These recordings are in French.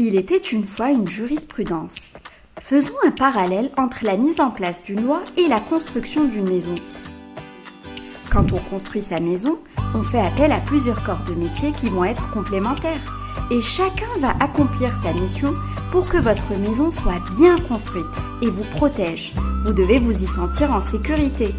Il était une fois une jurisprudence. Faisons un parallèle entre la mise en place d'une loi et la construction d'une maison. Quand on construit sa maison, on fait appel à plusieurs corps de métier qui vont être complémentaires et chacun va accomplir sa mission pour que votre maison soit bien construite et vous protège. Vous devez vous y sentir en sécurité.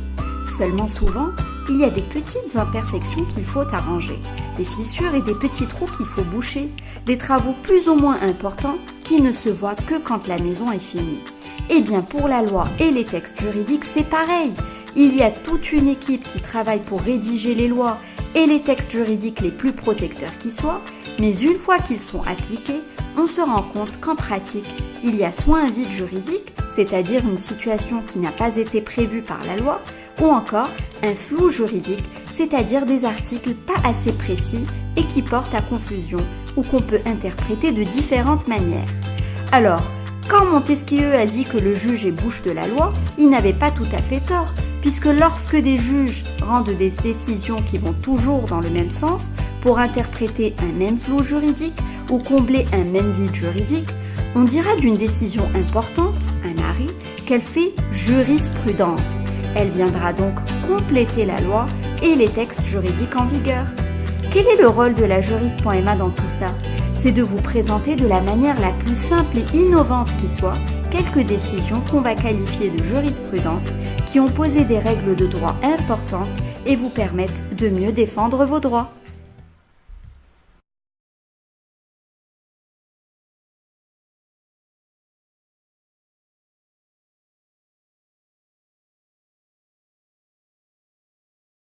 Seulement souvent, il y a des petites imperfections qu'il faut arranger, des fissures et des petits trous qu'il faut boucher, des travaux plus ou moins importants qui ne se voient que quand la maison est finie. Eh bien pour la loi et les textes juridiques, c'est pareil. Il y a toute une équipe qui travaille pour rédiger les lois et les textes juridiques les plus protecteurs qui soient, mais une fois qu'ils sont appliqués, on se rend compte qu'en pratique, il y a soit un vide juridique, c'est-à-dire une situation qui n'a pas été prévue par la loi, ou encore un flou juridique, c'est-à-dire des articles pas assez précis et qui portent à confusion ou qu'on peut interpréter de différentes manières. Alors, quand Montesquieu a dit que le juge est bouche de la loi, il n'avait pas tout à fait tort, puisque lorsque des juges rendent des décisions qui vont toujours dans le même sens, pour interpréter un même flou juridique ou combler un même vide juridique, on dira d'une décision importante, un arrêt, qu'elle fait jurisprudence. Elle viendra donc compléter la loi et les textes juridiques en vigueur. Quel est le rôle de la juriste.ma dans tout ça ? C'est de vous présenter de la manière la plus simple et innovante qui soit quelques décisions qu'on va qualifier de jurisprudence qui ont posé des règles de droit importantes et vous permettent de mieux défendre vos droits.